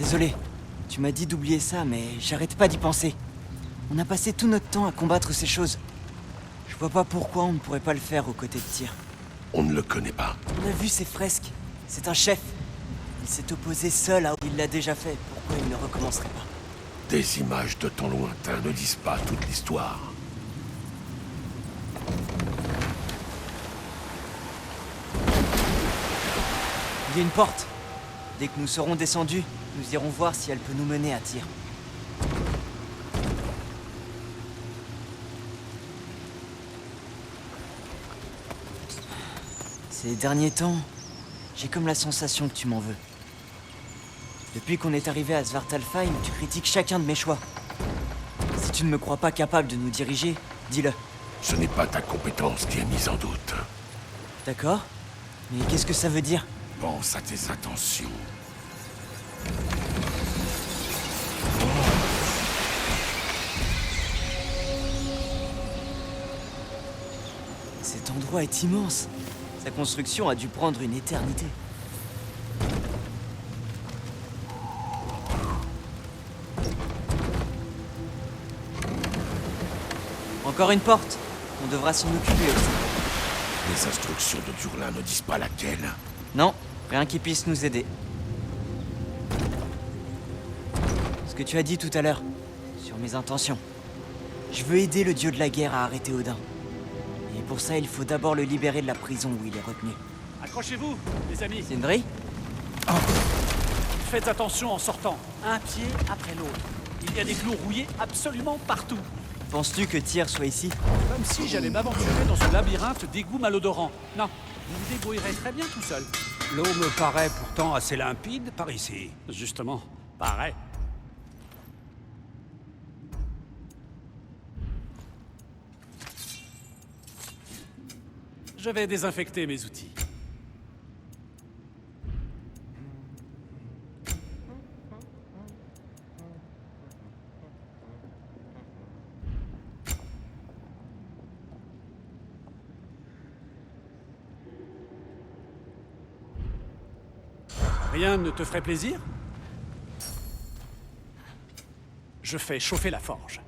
Désolé. Tu m'as dit d'oublier ça, mais j'arrête pas d'y penser. On a passé tout notre temps à combattre ces choses. Je vois pas pourquoi on ne pourrait pas le faire aux côtés de Tyr. On ne le connaît pas. On a vu ses fresques. C'est un chef. Il s'est opposé seul à... Il l'a déjà fait. Pourquoi il ne recommencerait pas? Des images de temps lointain ne disent pas toute l'histoire. Il y a une porte. Dès que nous serons descendus, nous irons voir si elle peut nous mener à Tyr. Ces derniers temps, j'ai comme la sensation que tu m'en veux. Depuis qu'on est arrivé à Svartalfheim, tu critiques chacun de mes choix. Si tu ne me crois pas capable de nous diriger, dis-le. Ce n'est pas ta compétence qui est mise en doute. D'accord? Mais qu'est-ce que ça veut dire? Pense à tes intentions. Cet endroit est immense. Sa construction a dû prendre une éternité. Encore une porte. On devra s'en occuper aussi. Les instructions de Durlin ne disent pas laquelle. Non, rien qui puisse nous aider. Ce que tu as dit tout à l'heure, sur mes intentions. Je veux aider le dieu de la guerre à arrêter Odin. Et pour ça, il faut d'abord le libérer de la prison où il est retenu. Accrochez-vous, les amis. Sindri? Faites attention en sortant. Un pied après l'autre. Il y a des clous rouillés absolument partout. Penses-tu que Tyr soit ici? Comme si j'allais m'aventurer dans ce labyrinthe d'égouts malodorants. Non, vous vous débrouillerez très bien tout seul. L'eau me paraît pourtant assez limpide par ici. Justement, pareil. Je vais désinfecter mes outils. Rien ne te ferait plaisir? Je fais chauffer la forge.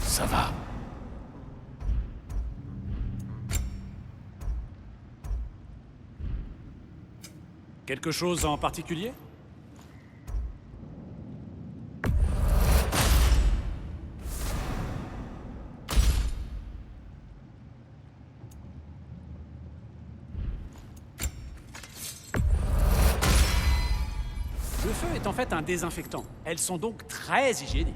Ça va. Quelque chose en particulier? Le feu est en fait un désinfectant. Elles sont donc très hygiéniques.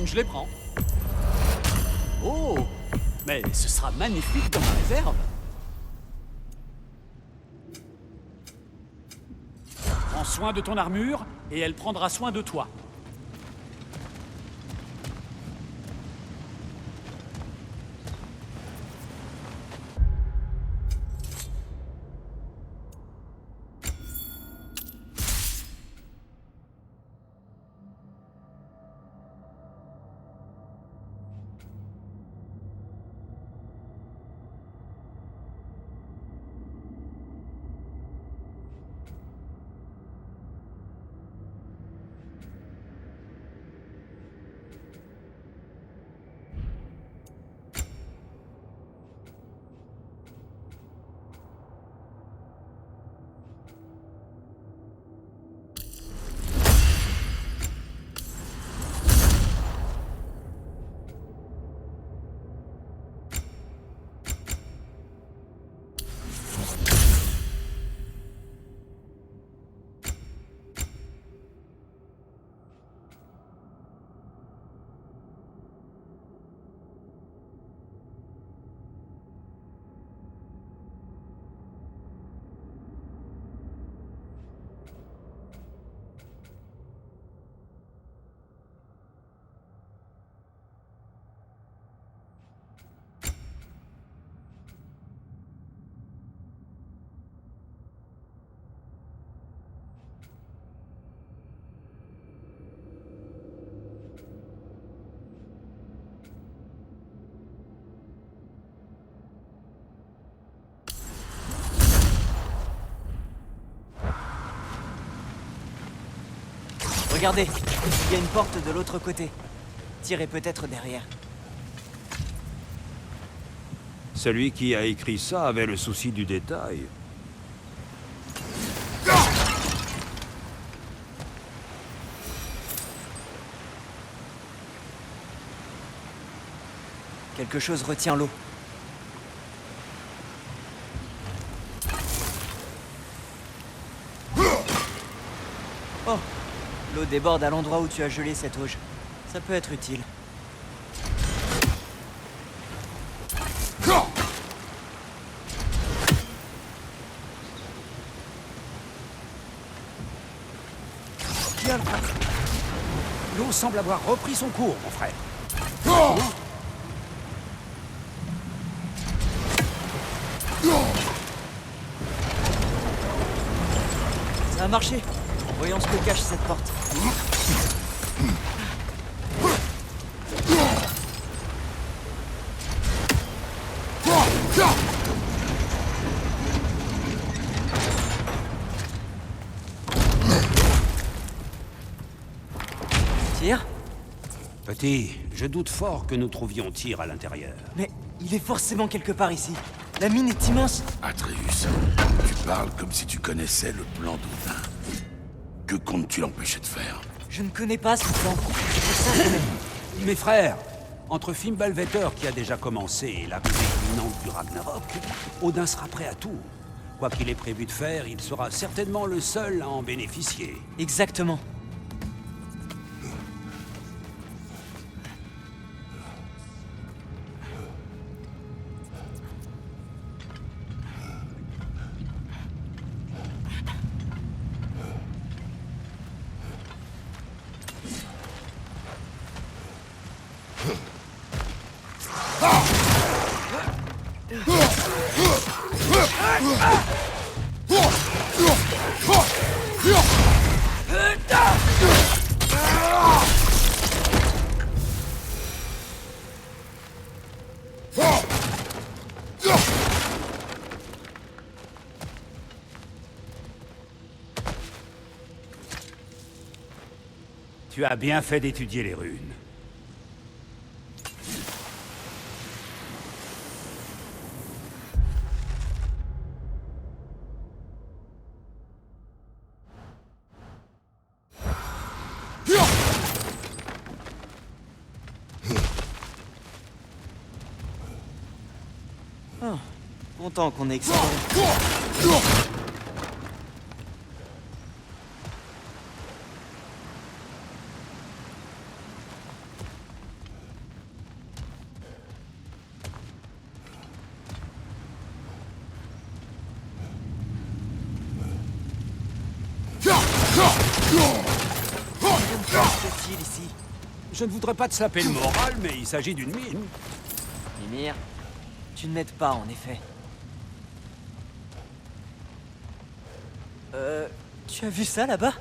Je les prends. Oh! Mais ce sera magnifique dans ma réserve. Prends soin de ton armure et elle prendra soin de toi. Regardez, il y a une porte de l'autre côté. Tirez peut-être derrière. Celui qui a écrit ça avait le souci du détail. Quelque chose retient l'eau. Oh! L'eau déborde à l'endroit où tu as gelé cette auge. Ça peut être utile. L'eau semble avoir repris son cours, mon frère. Ça a marché. Voyons ce que cache cette porte. Tire? Petit, je doute fort que nous trouvions Tyr à l'intérieur. Mais il est forcément quelque part ici. La mine est immense. Atreus, tu parles comme si tu connaissais le plan d'Odin. Que comptes-tu l'empêcher de faire? Je ne connais pas ce plan. C'est pour ça que... Mes frères, entre Fimbulvetter qui a déjà commencé et l'arrivée imminente du Ragnarok, Odin sera prêt à tout. Quoi qu'il ait prévu de faire, il sera certainement le seul à en bénéficier. Exactement. Tu as bien fait d'étudier les runes. Oh, content qu'on ait exploré. Qu'est-il ici? Je ne voudrais pas te saper le moral, mais il s'agit d'une mine. Mimir, tu ne m'aides pas en effet. Tu as vu ça là-bas?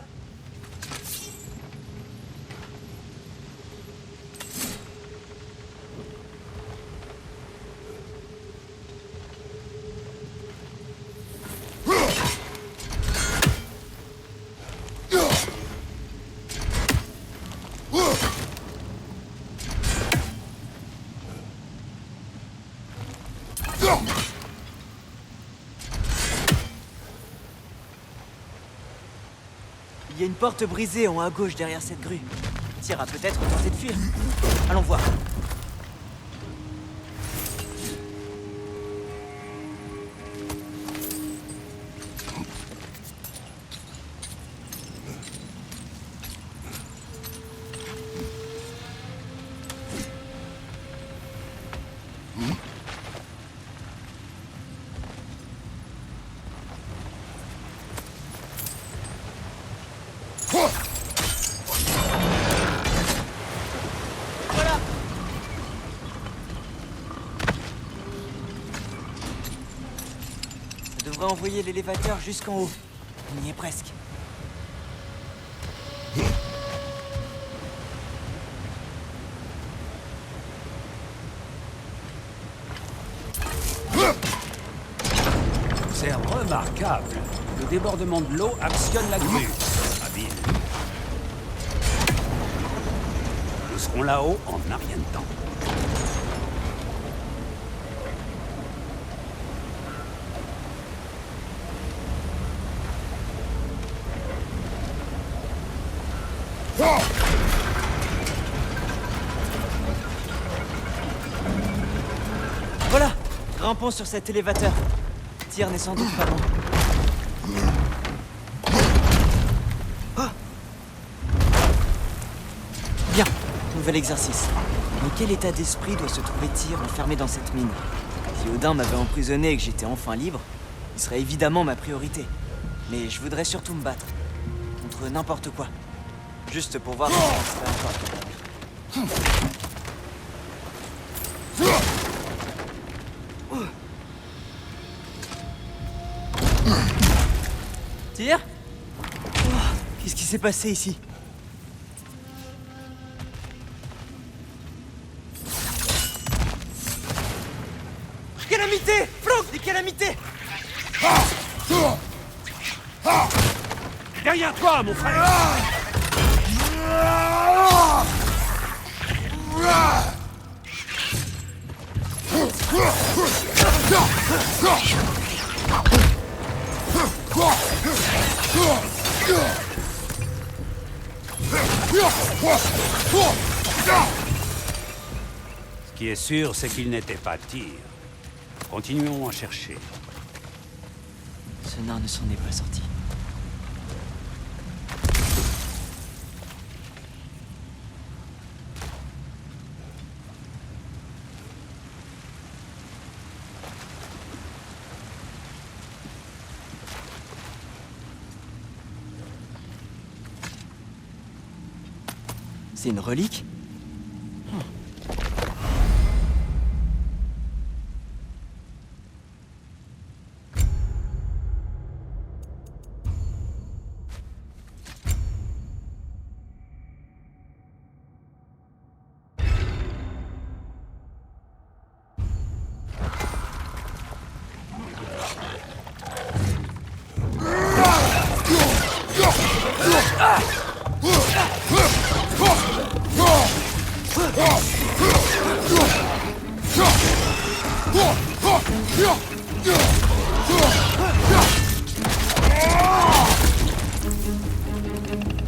Il y a une porte brisée en haut à gauche derrière cette grue. Tyr a peut-être tenté de fuir. Allons voir. Voilà. Ça devrait envoyer l'élévateur jusqu'en haut. On y est presque. C'est remarquable. Le débordement de l'eau actionne la grue. Habile. Nous serons là-haut en un rien de temps. Voilà! Grimpons sur cet élévateur. Tyr n'est sans doute pas loin. Ah. Bien, nouvel exercice. Dans quel état d'esprit doit se trouver Tyr enfermé dans cette mine? Si Odin m'avait emprisonné et que j'étais enfin libre, il serait évidemment ma priorité. Mais je voudrais surtout me battre. Contre n'importe quoi. Juste pour voir si je serais encore capable. Tyr? Oh, qu'est-ce qui s'est passé ici? Calamité! Flanque des calamités! Derrière toi, mon frère! Ce qui est sûr, c'est qu'il n'était pas Tyr. Continuons à chercher. Ce nain ne s'en est pas sorti. C'est une relique?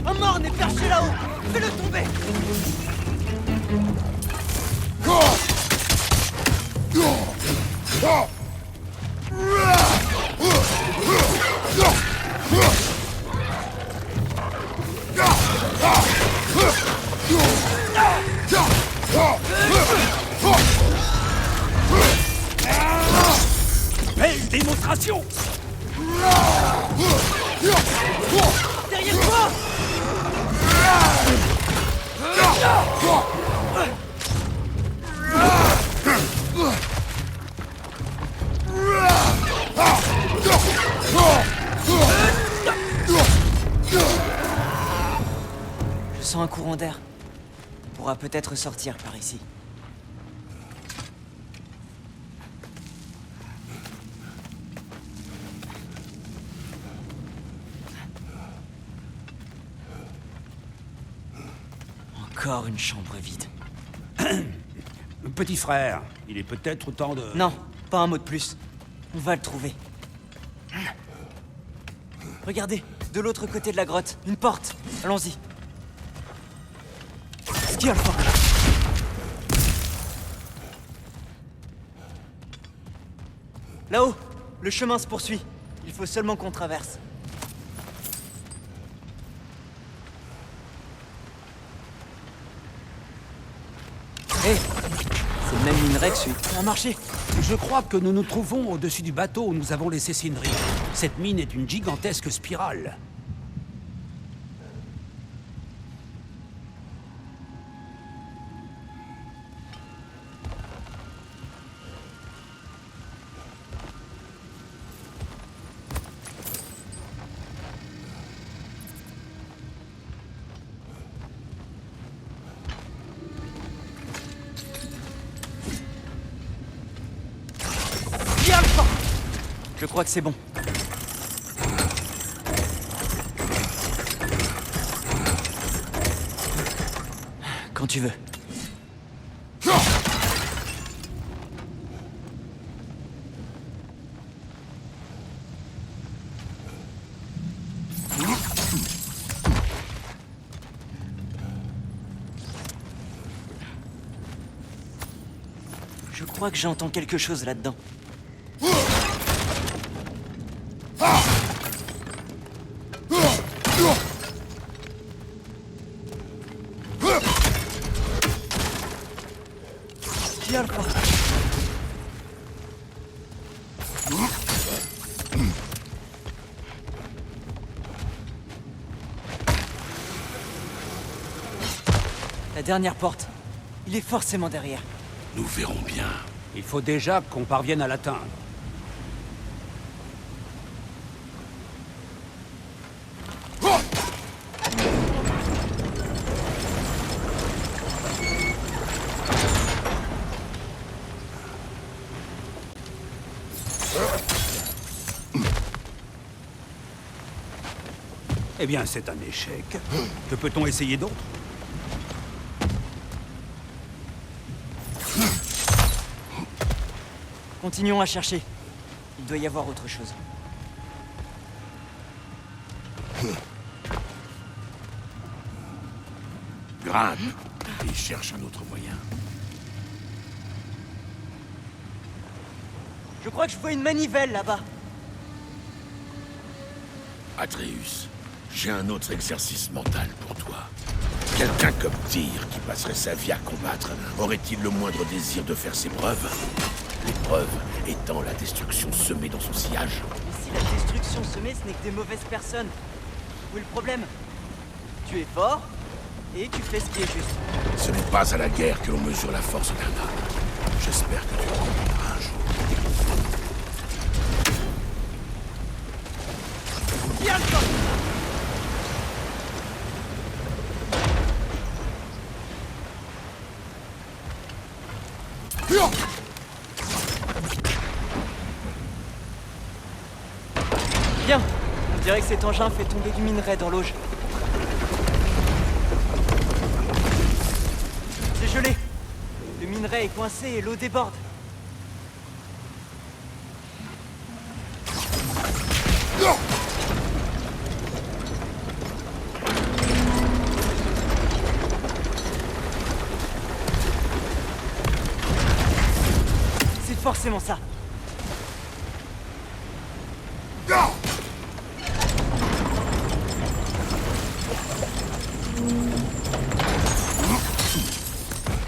Un morne est perché là-haut! Fais-le tomber! Belle démonstration! Derrière toi! Je sens un courant d'air. On pourra peut-être sortir par ici. Encore une chambre vide. Petit frère, il est peut-être temps de... Non, pas un mot de plus. On va le trouver. Regardez, de l'autre côté de la grotte, une porte. Allons-y. Skirlford. Là-haut, le chemin se poursuit. Il faut seulement qu'on traverse. Hé, c'est le même minerai que celui qui a marché. Je crois que nous nous trouvons au-dessus du bateau où nous avons laissé Sindri. Cette mine est une gigantesque spirale. Je crois que c'est bon. Quand tu veux. Je crois que j'entends quelque chose là-dedans. Qui a le pas? La dernière porte. Il est forcément derrière. Nous verrons bien. Il faut déjà qu'on parvienne à l'atteindre. Eh bien, c'est un échec. Que peut-on essayer d'autre? Continuons à chercher. Il doit y avoir autre chose. Grimpe et cherche un autre moyen. Je crois que je vois une manivelle là-bas. Atreus, j'ai un autre exercice mental pour toi. Quelqu'un comme Tyr, qui passerait sa vie à combattre, aurait-il le moindre désir de faire ses preuves? Les preuves étant la destruction semée dans son sillage. Et si la destruction semée, ce n'est que des mauvaises personnes? Où est le problème? Tu es fort, et tu fais ce qui est juste. Ce n'est pas à la guerre que l'on mesure la force d'un homme. J'espère que tu le comprendras un jour. Viens le temps! Bien! On dirait que cet engin fait tomber du minerai dans l'auge. C'est gelé! Le minerai est coincé et l'eau déborde. C'est forcément ça.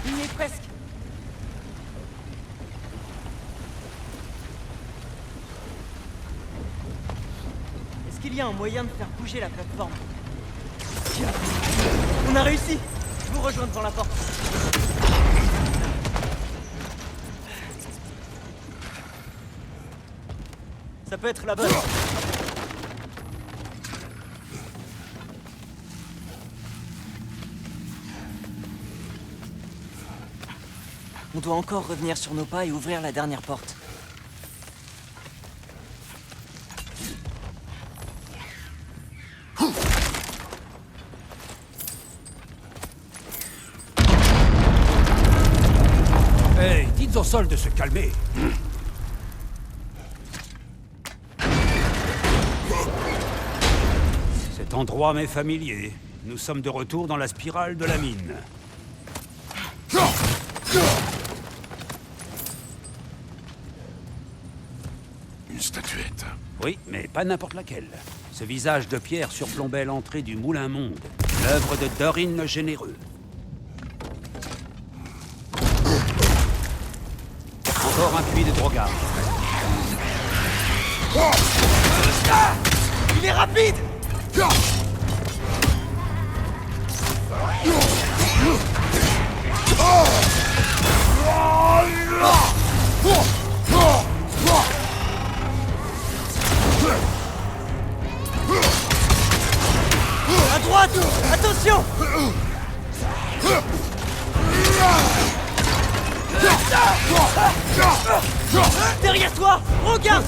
Il y est presque. Est-ce qu'il y a un moyen de faire bouger la plateforme? Tiens. On a réussi. Je vous rejoins devant la porte. Ça peut être la bonne. On doit encore revenir sur nos pas et ouvrir la dernière porte. Hey, dites au sol de se calmer. Cet endroit m'est familier. Nous sommes de retour dans la spirale de la mine. Une statuette. Oui, mais pas n'importe laquelle. Ce visage de pierre surplombait l'entrée du Moulin Monde, l'œuvre de Dorin le Généreux. Encore un puits de Drogar. Il est rapide! À droite! Attention! Derrière toi! Regarde!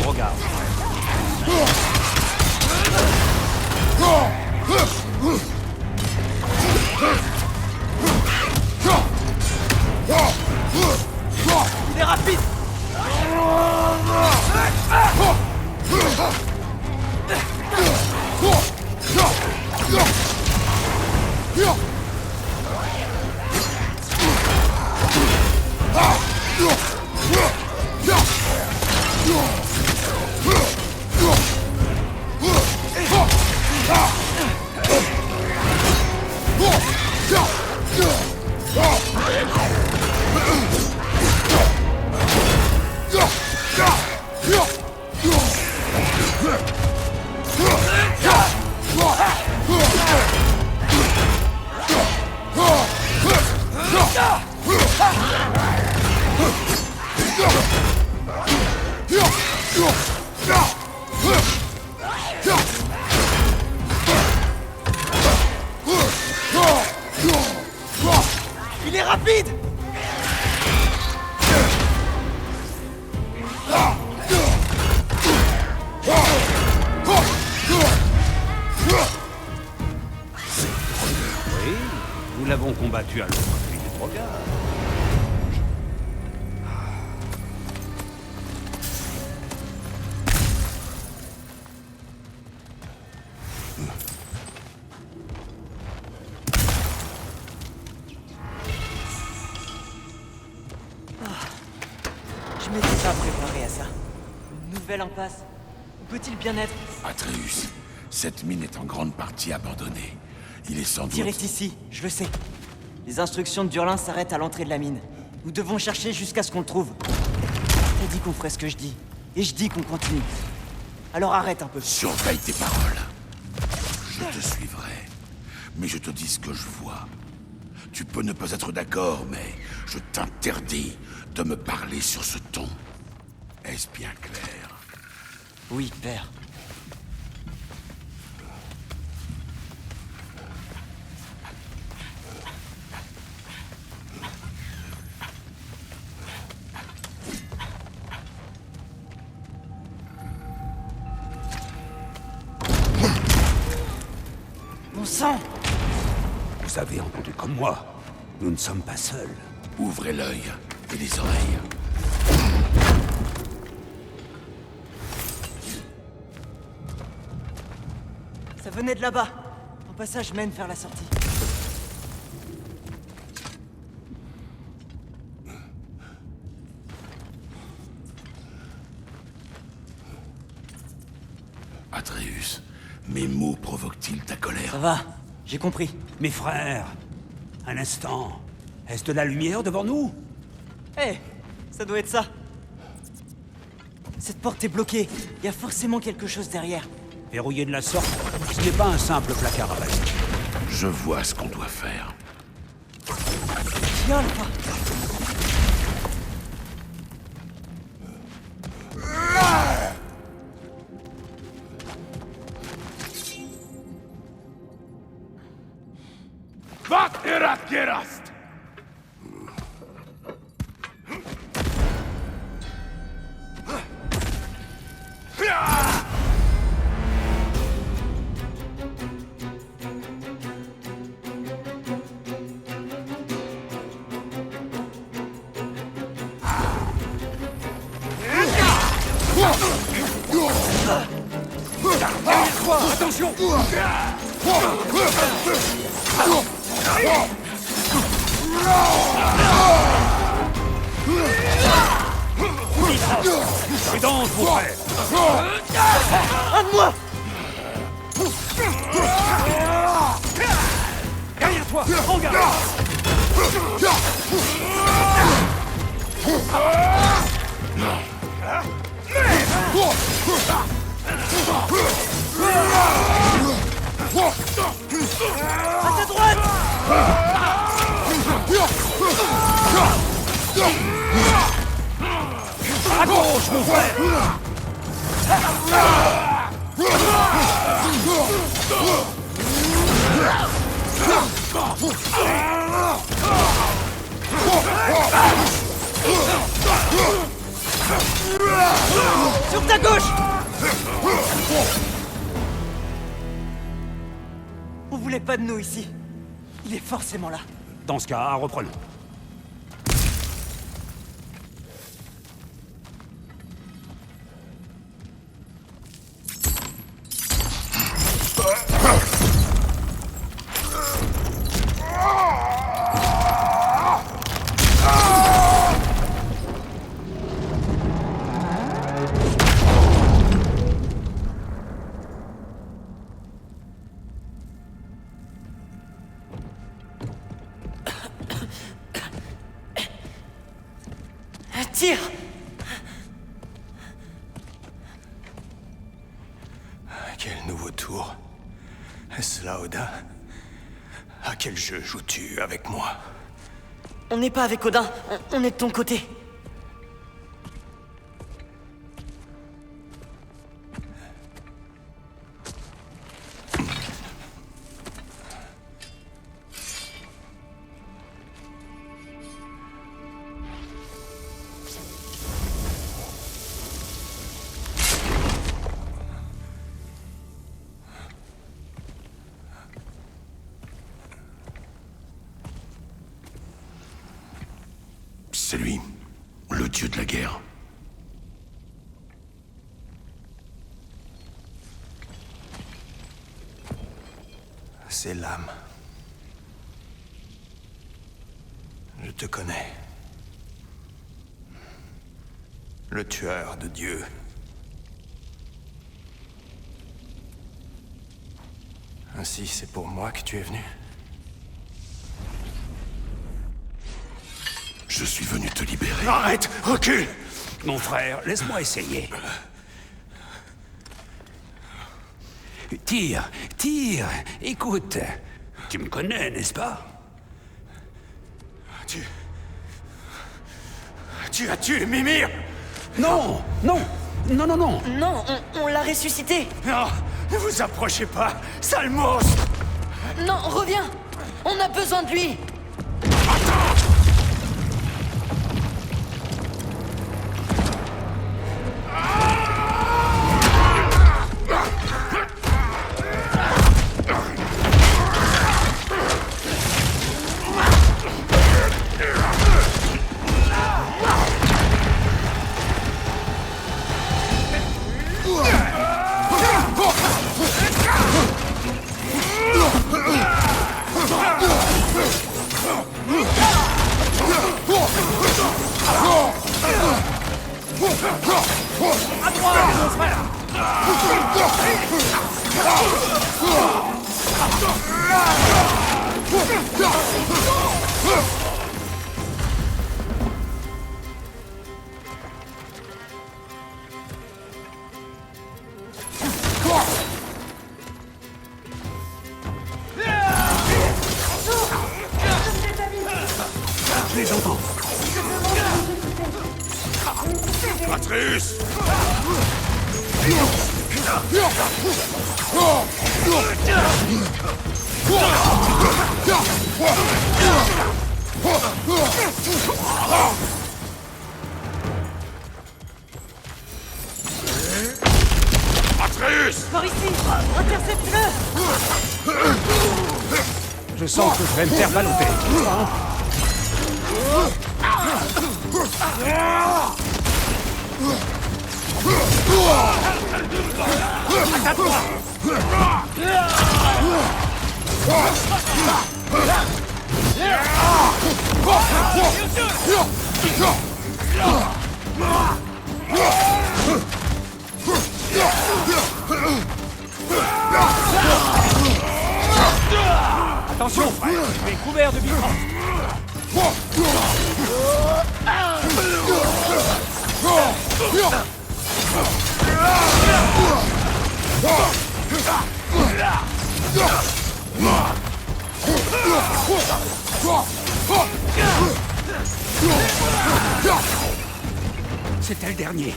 Drogar. Il est rapide! Il est rapide! Oui, nous l'avons combattu à l'autre puits de Drogar. Je m'étais pas préparé à ça. Une nouvelle impasse. Où peut-il bien être? Atreus, cette mine est en grande partie abandonnée. Il est sans doute... Direct ici, je le sais. Les instructions de Durlin s'arrêtent à l'entrée de la mine. Nous devons chercher jusqu'à ce qu'on le trouve. T'as dit qu'on ferait ce que je dis. Et je dis qu'on continue. Alors arrête un peu. Surveille tes paroles. Je te suivrai. Mais je te dis ce que je vois. Tu peux ne pas être d'accord, mais je t'interdis de me parler sur ce ton. Est-ce bien clair? Oui, père. Mon sang! Vous avez entendu comme moi. Nous ne sommes pas seuls. Ouvrez l'œil et les oreilles. Ça venait de là-bas. Un passage mène vers la sortie. Atreus, mes mots provoquent-ils ta colère? Ça va, j'ai compris. Mes frères, un instant. Est-ce de la lumière devant nous? Hé, ça doit être ça. Cette porte est bloquée. Il y a forcément quelque chose derrière. Verrouillé de la sorte, ce n'est pas un simple placard à balai. Je vois ce qu'on doit faire. Viens, Alpha. Gerast! Attention! Prudence, mon frère! Un de moi! Derrière toi! En garde! À ta droite! À gauche, mon frère! Sur ta gauche! voulait pas de nous ici. Il est forcément là. Dans ce cas, reprenons. Tire! Quel nouveau tour? Est-ce là, Odin? À quel jeu joues-tu avec moi? On n'est pas avec Odin, on est de ton côté. C'est lui, le dieu de la guerre. C'est l'âme. Je te connais. Le tueur de Dieu. Ainsi, c'est pour moi que tu es venu? Je suis venu te libérer. Arrête! Recule! Mon frère, laisse-moi essayer. Tire, tire, écoute. Tu me connais, n'est-ce pas? Tu as tué Mimir! Non, non, non, non, non. Non, on l'a ressuscité. Non! Ne vous approchez pas! Sale monstre! Non, reviens. On a besoin de lui. Je les entends. Atreus! Atreus! Par ici. Intercepte-le. Je sens que je vais me faire baloter. Attention, frère, tu es couvert de bifrons. C'était le dernier.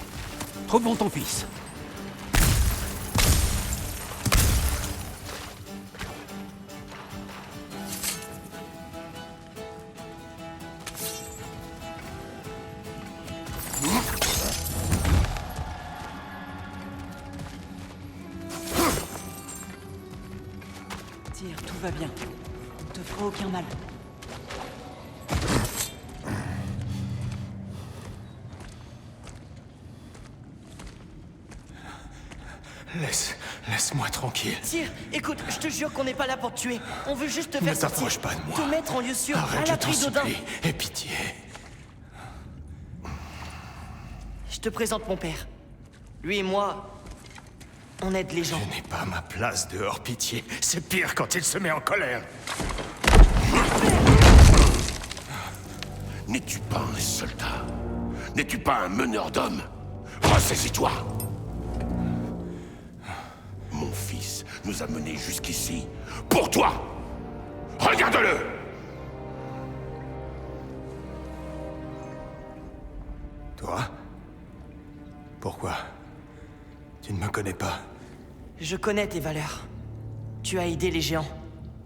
Trouvons ton fils. Tyr, tout va bien. On te fera aucun mal. Laisse-moi tranquille. Tyr, écoute, je te jure qu'on n'est pas là pour te tuer. On veut juste te Ne faire sortir. t'approche pas de moi. Te mettre en lieu sûr, à Arrête, je t'en l'abri d'Odin. supplie. Aie pitié. Je te présente mon père. Lui et moi, on aide les gens. Je n'ai pas ma place dehors, pitié. C'est pire quand il se met en colère. N'es-tu pas un soldat? N'es-tu pas un meneur d'hommes? Ressaisis-toi! Mon fils nous a menés jusqu'ici pour toi! Regarde-le! Toi? Pourquoi? Tu ne me connais pas. Je connais tes valeurs. Tu as aidé les géants.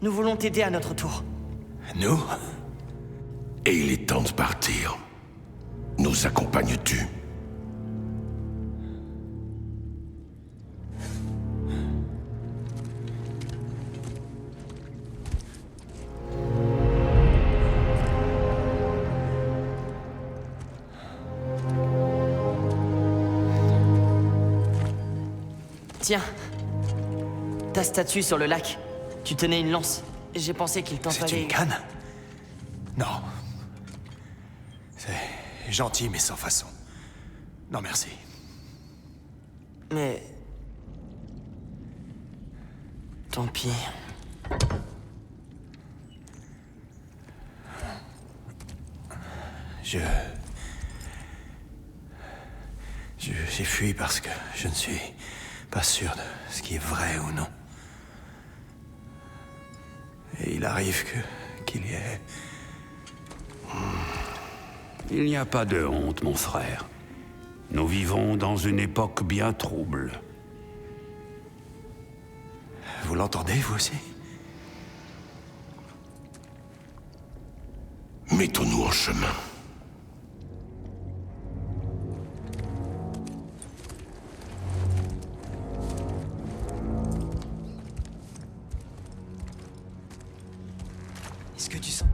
Nous voulons t'aider à notre tour. Nous? Et il est temps de partir. Nous accompagnes-tu? Tiens. Ta statue sur le lac. Tu tenais une lance. J'ai pensé qu'il t'en C'est fallait... une canne? Non. C'est gentil, mais sans façon. Non, merci. Mais... Tant pis. J'ai fui parce que je ne suis pas sûr de ce qui est vrai ou non. Et il arrive qu'il y ait... Il n'y a pas de honte, mon frère. Nous vivons dans une époque bien trouble. Vous l'entendez, vous aussi? Mettons-nous en chemin. Est-ce que tu sens...